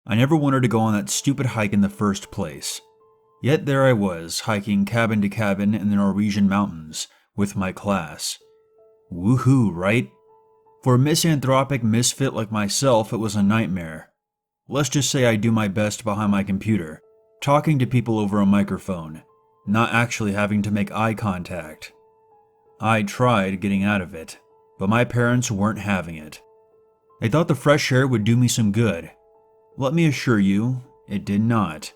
I never wanted to go on that stupid hike in the first place. Yet there I was, hiking cabin to cabin in the Norwegian mountains with my class. Woohoo, right? For a misanthropic misfit like myself, it was a nightmare. Let's just say I do my best behind my computer, talking to people over a microphone, not actually having to make eye contact. I tried getting out of it, but my parents weren't having it. They thought the fresh air would do me some good. Let me assure you, it did not.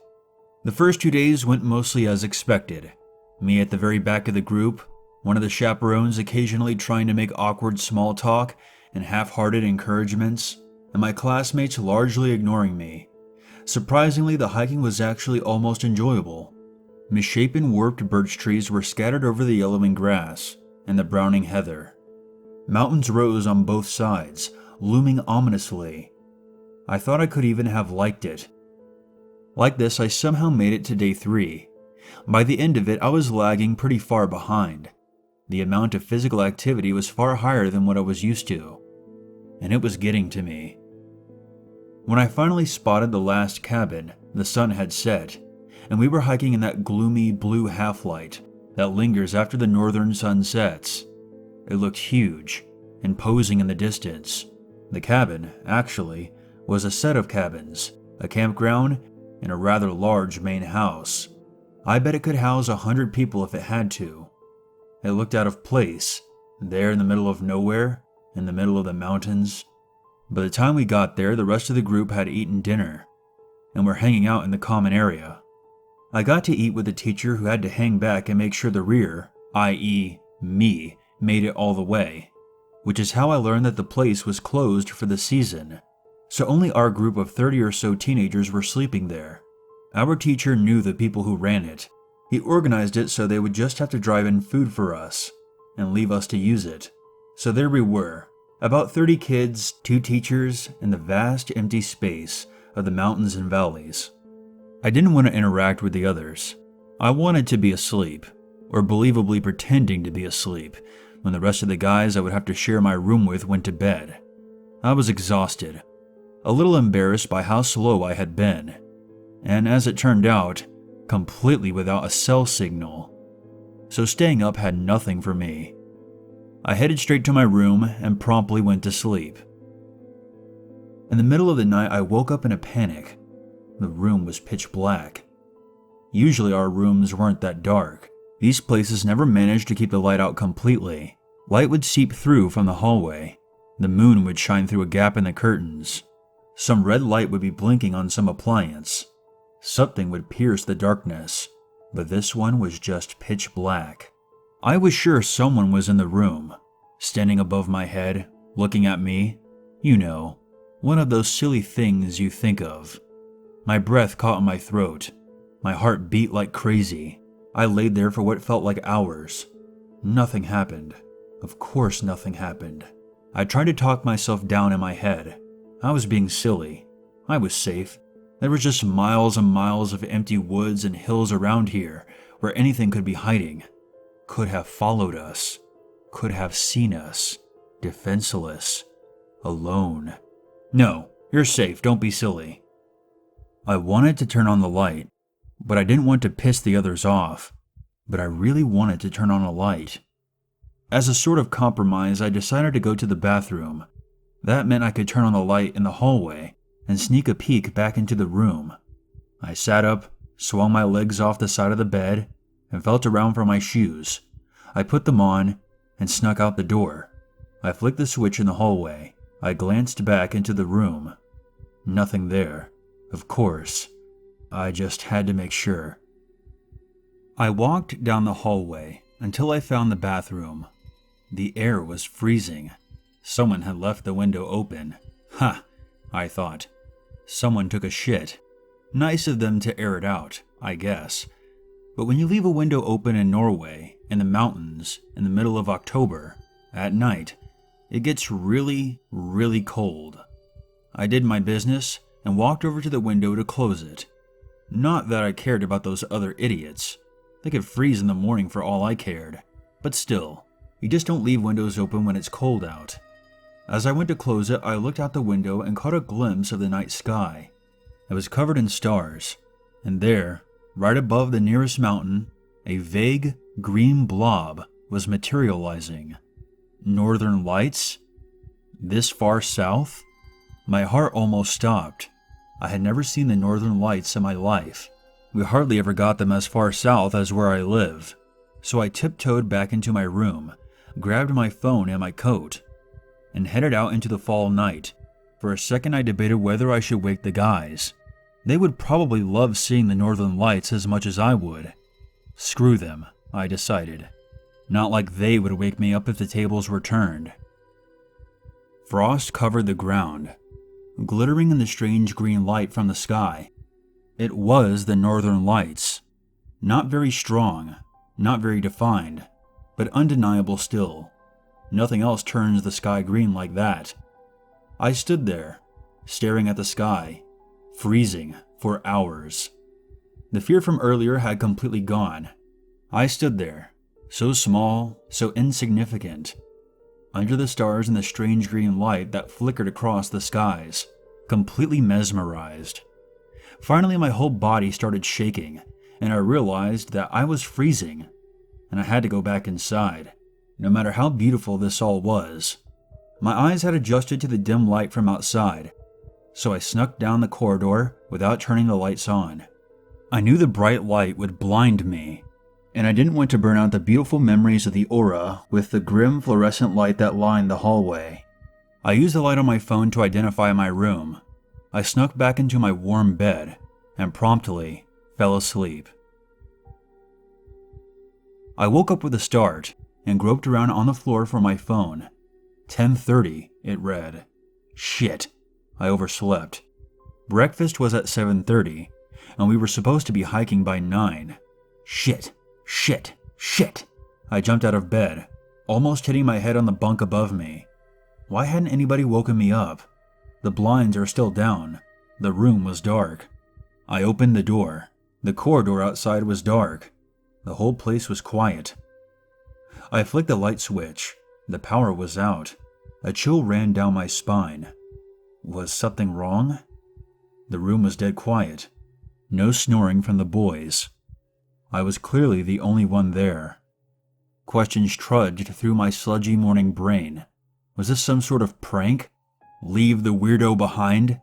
The first 2 days went mostly as expected. Me at the very back of the group, one of the chaperones occasionally trying to make awkward small talk and half-hearted encouragements, and my classmates largely ignoring me. Surprisingly, the hiking was actually almost enjoyable. Misshapen warped birch trees were scattered over the yellowing grass and the browning heather. Mountains rose on both sides, looming ominously. I thought I could even have liked it. Like this, I somehow made it to day 3. By the end of it, I was lagging pretty far behind. The amount of physical activity was far higher than what I was used to, and it was getting to me. When I finally spotted the last cabin, the sun had set, and we were hiking in that gloomy blue half-light that lingers after the northern sun sets. It looked huge, imposing in the distance. The cabin, actually, was a set of cabins, a campground, and a rather large main house. I bet it could house 100 people if it had to. It looked out of place, there in the middle of nowhere, in the middle of the mountains. By the time we got there, the rest of the group had eaten dinner, and were hanging out in the common area. I got to eat with a teacher who had to hang back and make sure the rear, i.e. me, made it all the way, which is how I learned that the place was closed for the season. So only our group of 30 or so teenagers were sleeping there. Our teacher knew the people who ran it. He organized it so they would just have to drive in food for us, and leave us to use it. So there we were, about 30 kids, 2 teachers, and the vast empty space of the mountains and valleys. I didn't want to interact with the others. I wanted to be asleep, or believably pretending to be asleep, when the rest of the guys I would have to share my room with went to bed. I was exhausted, a little embarrassed by how slow I had been, and as it turned out, completely without a cell signal. So staying up had nothing for me. I headed straight to my room and promptly went to sleep. In the middle of the night, I woke up in a panic. The room was pitch black. Usually our rooms weren't that dark. These places never managed to keep the light out completely. Light would seep through from the hallway. The moon would shine through a gap in the curtains. Some red light would be blinking on some appliance. Something would pierce the darkness, but this one was just pitch black. I was sure someone was in the room, standing above my head, looking at me. You know, one of those silly things you think of. My breath caught in my throat. My heart beat like crazy. I laid there for what felt like hours. Nothing happened. Of course nothing happened. I tried to talk myself down in my head. I was being silly. I was safe. There was just miles and miles of empty woods and hills around here where anything could be hiding. Could have followed us. Could have seen us. Defenseless. Alone. No, you're safe. Don't be silly. I wanted to turn on the light, but I didn't want to piss the others off. But I really wanted to turn on a light. As a sort of compromise, I decided to go to the bathroom. That meant I could turn on the light in the hallway and sneak a peek back into the room. I sat up, swung my legs off the side of the bed, and felt around for my shoes. I put them on and snuck out the door. I flicked the switch in the hallway. I glanced back into the room. Nothing there. Of course. I just had to make sure. I walked down the hallway until I found the bathroom. The air was freezing. Someone had left the window open. Ha, I thought. Someone took a shit. Nice of them to air it out, I guess. But when you leave a window open in Norway, in the mountains, in the middle of October, at night, it gets really, really cold. I did my business and walked over to the window to close it. Not that I cared about those other idiots. They could freeze in the morning for all I cared. But still, you just don't leave windows open when it's cold out. As I went to close it, I looked out the window and caught a glimpse of the night sky. It was covered in stars, and there, right above the nearest mountain, a vague green blob was materializing. Northern Lights? This far south? My heart almost stopped. I had never seen the Northern Lights in my life. We hardly ever got them as far south as where I live. So I tiptoed back into my room, grabbed my phone and my coat, and headed out into the fall night. For a second I debated whether I should wake the guys. They would probably love seeing the Northern Lights as much as I would. Screw them, I decided. Not like they would wake me up if the tables were turned. Frost covered the ground, glittering in the strange green light from the sky. It was the Northern Lights. Not very strong, not very defined, but undeniable still. Nothing else turns the sky green like that. I stood there, staring at the sky, freezing for hours. The fear from earlier had completely gone. I stood there, so small, so insignificant, under the stars and the strange green light that flickered across the skies, completely mesmerized. Finally, my whole body started shaking, and I realized that I was freezing, and I had to go back inside, no matter how beautiful this all was. My eyes had adjusted to the dim light from outside, so I snuck down the corridor without turning the lights on. I knew the bright light would blind me, and I didn't want to burn out the beautiful memories of the aura with the grim fluorescent light that lined the hallway. I used the light on my phone to identify my room. I snuck back into my warm bed and promptly fell asleep. I woke up with a start and groped around on the floor for my phone. 10:30, it read. Shit, I overslept. Breakfast was at 7:30, and we were supposed to be hiking by 9. Shit. I jumped out of bed, almost hitting my head on the bunk above me. Why hadn't anybody woken me up? The blinds are still down. The room was dark. I opened the door. The corridor outside was dark. The whole place was quiet. I flicked the light switch. The power was out. A chill ran down my spine. Was something wrong? The room was dead quiet. No snoring from the boys. I was clearly the only one there. Questions trudged through my sludgy morning brain. Was this some sort of prank? Leave the weirdo behind?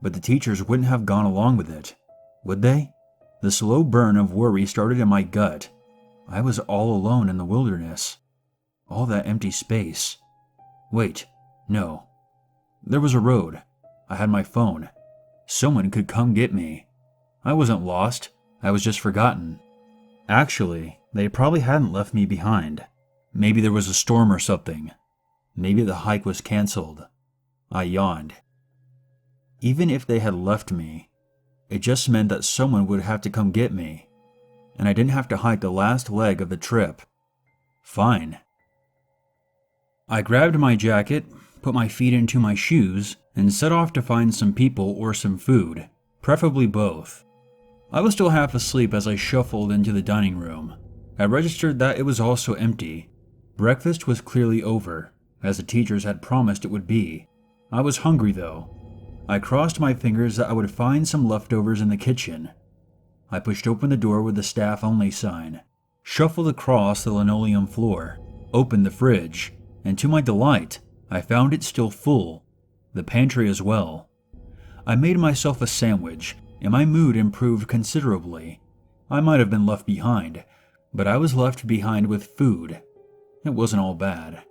But the teachers wouldn't have gone along with it, would they? The slow burn of worry started in my gut. I was all alone in the wilderness. All that empty space. Wait, no. There was a road. I had my phone. Someone could come get me. I wasn't lost. I was just forgotten. Actually, they probably hadn't left me behind. Maybe there was a storm or something. Maybe the hike was canceled. I yawned. Even if they had left me, it just meant that someone would have to come get me, and I didn't have to hike the last leg of the trip. Fine. I grabbed my jacket, put my feet into my shoes, and set off to find some people or some food, preferably both. I was still half asleep as I shuffled into the dining room. I registered that it was also empty. Breakfast was clearly over, as the teachers had promised it would be. I was hungry though. I crossed my fingers that I would find some leftovers in the kitchen. I pushed open the door with the staff only sign, shuffled across the linoleum floor, opened the fridge, and to my delight, I found it still full, the pantry as well. I made myself a sandwich, and my mood improved considerably. I might have been left behind, but I was left behind with food. It wasn't all bad.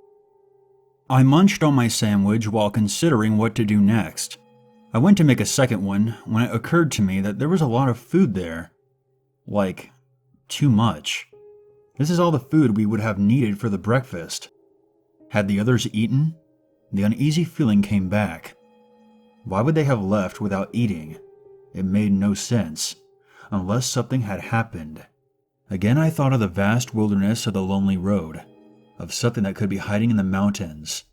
I munched on my sandwich while considering what to do next. I went to make a second one when it occurred to me that there was a lot of food there. Like, too much. This is all the food we would have needed for the breakfast. Had the others eaten? The uneasy feeling came back. Why would they have left without eating? It made no sense, unless something had happened. Again I thought of the vast wilderness of the lonely road, of something that could be hiding in the mountains,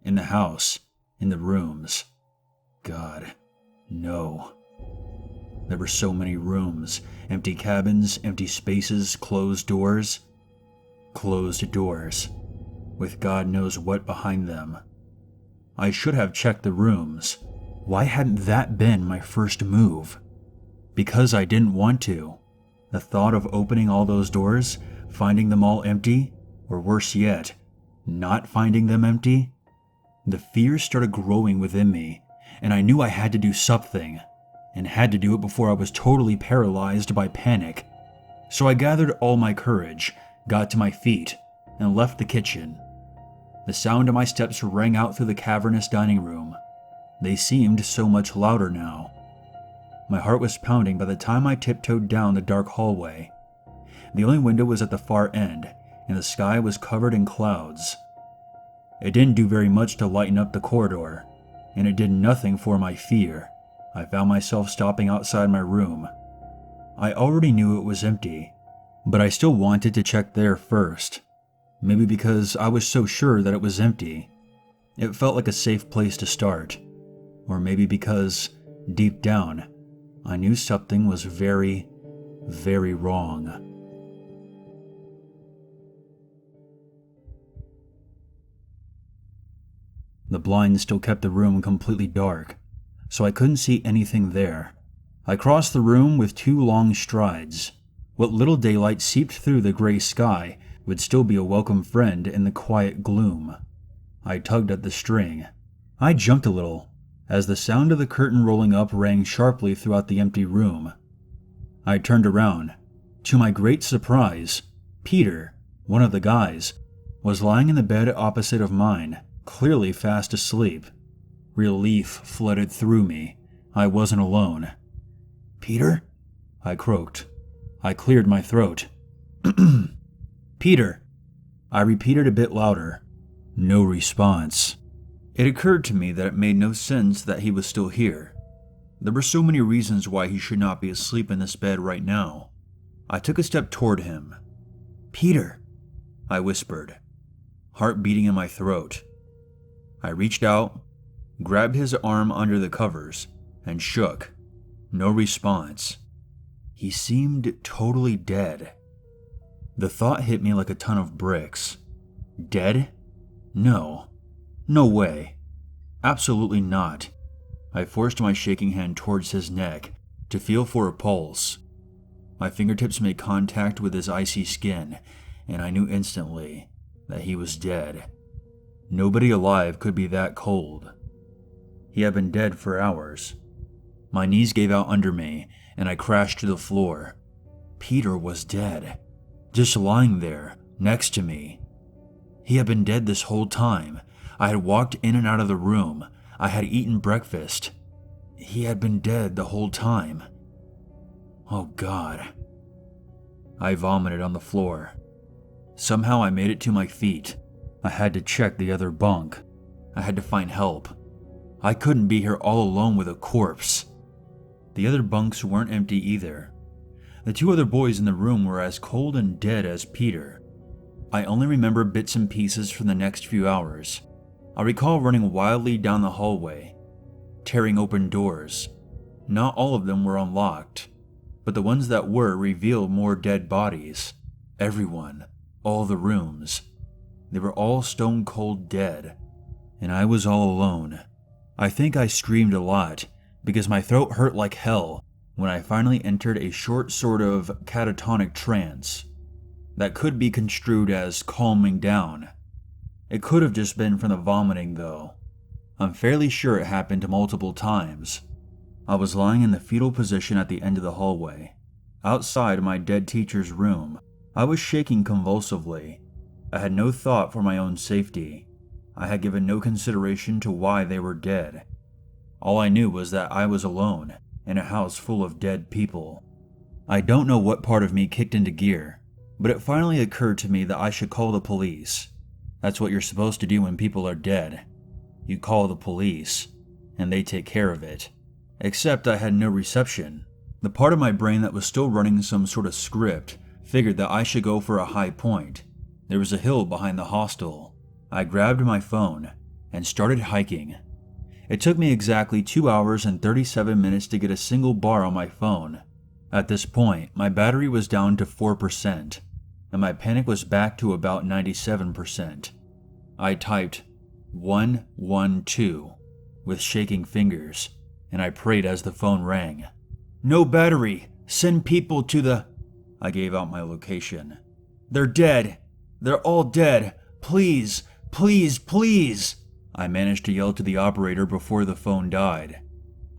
in the house, in the rooms. God, no. There were so many rooms, empty cabins, empty spaces, closed doors. Closed doors, with God knows what behind them. I should have checked the rooms. Why hadn't that been my first move? Because I didn't want to. The thought of opening all those doors, finding them all empty, or worse yet, not finding them empty? The fear started growing within me, and I knew I had to do something, and had to do it before I was totally paralyzed by panic. So I gathered all my courage, got to my feet, and left the kitchen. The sound of my steps rang out through the cavernous dining room. They seemed so much louder now. My heart was pounding by the time I tiptoed down the dark hallway. The only window was at the far end, and the sky was covered in clouds. It didn't do very much to lighten up the corridor, and it did nothing for my fear. I found myself stopping outside my room. I already knew it was empty, but I still wanted to check there first. Maybe because I was so sure that it was empty. It felt like a safe place to start. Or maybe because, deep down, I knew something was very, very wrong. The blinds still kept the room completely dark, so I couldn't see anything there. I crossed the room with 2 long strides. What little daylight seeped through the gray sky would still be a welcome friend in the quiet gloom. I tugged at the string. I jumped a little, as the sound of the curtain rolling up rang sharply throughout the empty room. I turned around. To my great surprise, Peter, one of the guys, was lying in the bed opposite of mine, clearly fast asleep. Relief flooded through me. I wasn't alone. "Peter?" I croaked. I cleared my throat. "Peter," I repeated a bit louder. No response. It occurred to me that it made no sense that he was still here. There were so many reasons why he should not be asleep in this bed right now. I took a step toward him. "Peter," I whispered, heart beating in my throat. I reached out, grabbed his arm under the covers, and shook. No response. He seemed totally dead. The thought hit me like a ton of bricks. Dead? No. No way. Absolutely not. I forced my shaking hand towards his neck to feel for a pulse. My fingertips made contact with his icy skin, and I knew instantly that he was dead. Nobody alive could be that cold. He had been dead for hours. My knees gave out under me, and I crashed to the floor. Peter was dead, just lying there, next to me. He had been dead this whole time. I had walked in and out of the room. I had eaten breakfast. He had been dead the whole time. Oh God. I vomited on the floor. Somehow I made it to my feet. I had to check the other bunk. I had to find help. I couldn't be here all alone with a corpse. The other bunks weren't empty either. The 2 other boys in the room were as cold and dead as Peter. I only remember bits and pieces from the next few hours. I recall running wildly down the hallway, tearing open doors. Not all of them were unlocked, but the ones that were revealed more dead bodies. Everyone, all the rooms. They were all stone cold dead, and I was all alone. I think I screamed a lot, because my throat hurt like hell when I finally entered a short sort of catatonic trance that could be construed as calming down. It could have just been from the vomiting though. I'm fairly sure it happened multiple times. I was lying in the fetal position at the end of the hallway, outside my dead teacher's room. I was shaking convulsively. I had no thought for my own safety. I had given no consideration to why they were dead. All I knew was that I was alone, in a house full of dead people. I don't know what part of me kicked into gear, but it finally occurred to me that I should call the police. That's what you're supposed to do when people are dead. You call the police, and they take care of it. Except I had no reception. The part of my brain that was still running some sort of script figured that I should go for a high point. There was a hill behind the hostel. I grabbed my phone and started hiking. It took me exactly 2 hours and 37 minutes to get a single bar on my phone. At this point, my battery was down to 4%, and my panic was back to about 97%. I typed 112 with shaking fingers, and I prayed as the phone rang. "No battery! Send people to the..." I gave out my location. "They're dead! They're all dead! Please! Please! Please!" I managed to yell to the operator before the phone died.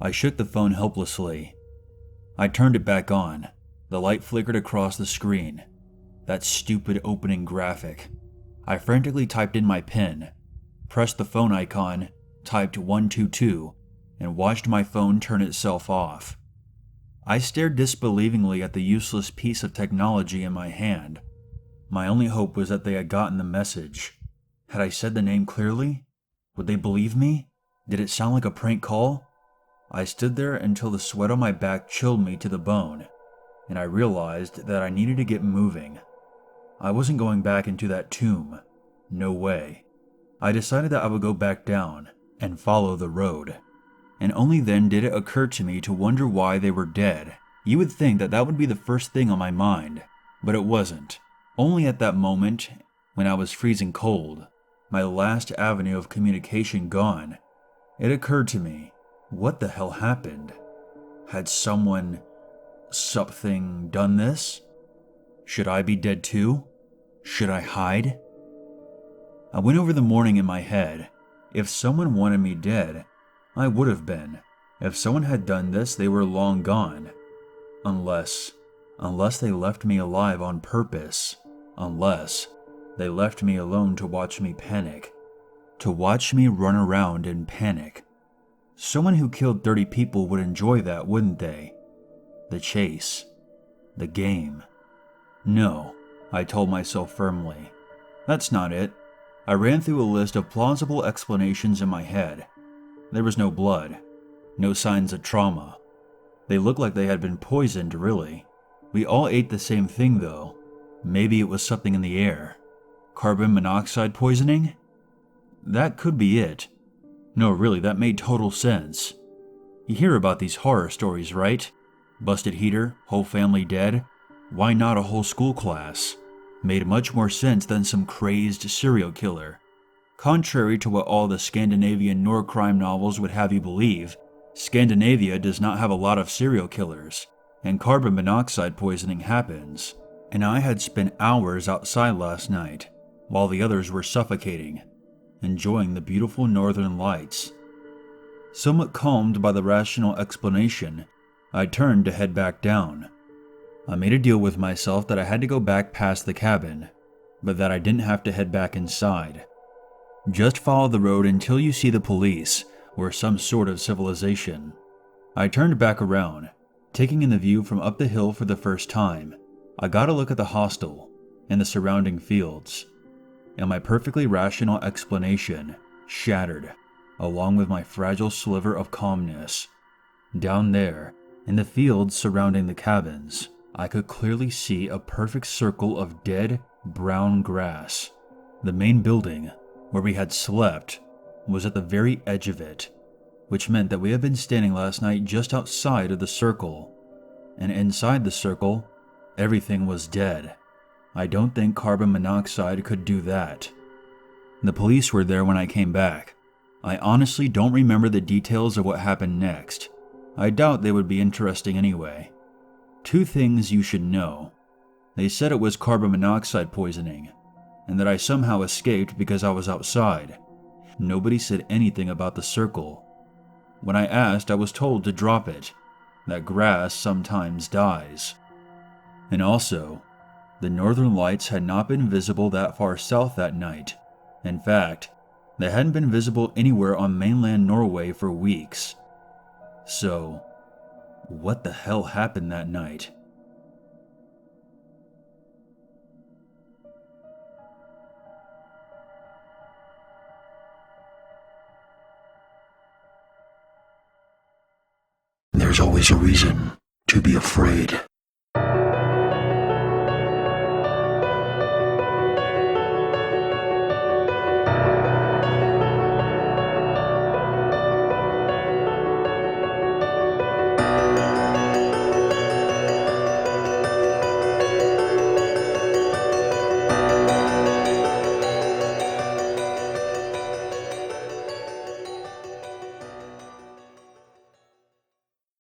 I shook the phone helplessly. I turned it back on. The light flickered across the screen. That stupid opening graphic. I frantically typed in my PIN, pressed the phone icon, typed 122, and watched my phone turn itself off. I stared disbelievingly at the useless piece of technology in my hand. My only hope was that they had gotten the message. Had I said the name clearly? Would they believe me? Did it sound like a prank call? I stood there until the sweat on my back chilled me to the bone, and I realized that I needed to get moving. I wasn't going back into that tomb. No way. I decided that I would go back down and follow the road. And only then did it occur to me to wonder why they were dead. You would think that that would be the first thing on my mind, but it wasn't. Only at that moment, when I was freezing cold, my last avenue of communication gone, it occurred to me, what the hell happened? Had something done this? Should I be dead too? Should I hide? I went over the morning in my head. If someone wanted me dead, I would have been. If someone had done this, they were long gone. Unless they left me alive on purpose. Unless they left me alone to watch me panic. To watch me run around and panic. Someone who killed 30 people would enjoy that, wouldn't they? The chase. The game. No, I told myself firmly. That's not it. I ran through a list of plausible explanations in my head. There was no blood. No signs of trauma. They looked like they had been poisoned, really. We all ate the same thing, though. Maybe it was something in the air. Carbon monoxide poisoning? That could be it. No, really, that made total sense. You hear about these horror stories, right? Busted heater, whole family dead. Why not a whole school class? Made much more sense than some crazed serial killer. Contrary to what all the Scandinavian Norcrime novels would have you believe, Scandinavia does not have a lot of serial killers, and carbon monoxide poisoning happens. And I had spent hours outside last night, while the others were suffocating, enjoying the beautiful northern lights. Somewhat calmed by the rational explanation, I turned to head back down. I made a deal with myself that I had to go back past the cabin, but that I didn't have to head back inside. Just follow the road until you see the police or some sort of civilization. I turned back around, taking in the view from up the hill for the first time. I got a look at the hostel and the surrounding fields, and my perfectly rational explanation shattered, along with my fragile sliver of calmness. Down there, in the fields surrounding the cabins, I could clearly see a perfect circle of dead, brown grass. The main building, where we had slept, was at the very edge of it, which meant that we had been standing last night just outside of the circle. And inside the circle, everything was dead. I don't think carbon monoxide could do that. The police were there when I came back. I honestly don't remember the details of what happened next. I doubt they would be interesting anyway. 2 things you should know. They said it was carbon monoxide poisoning, and that I somehow escaped because I was outside. Nobody said anything about the circle. When I asked, I was told to drop it, that grass sometimes dies. And also, the northern lights had not been visible that far south that night. In fact, they hadn't been visible anywhere on mainland Norway for weeks. So, what the hell happened that night? There's always a reason to be afraid.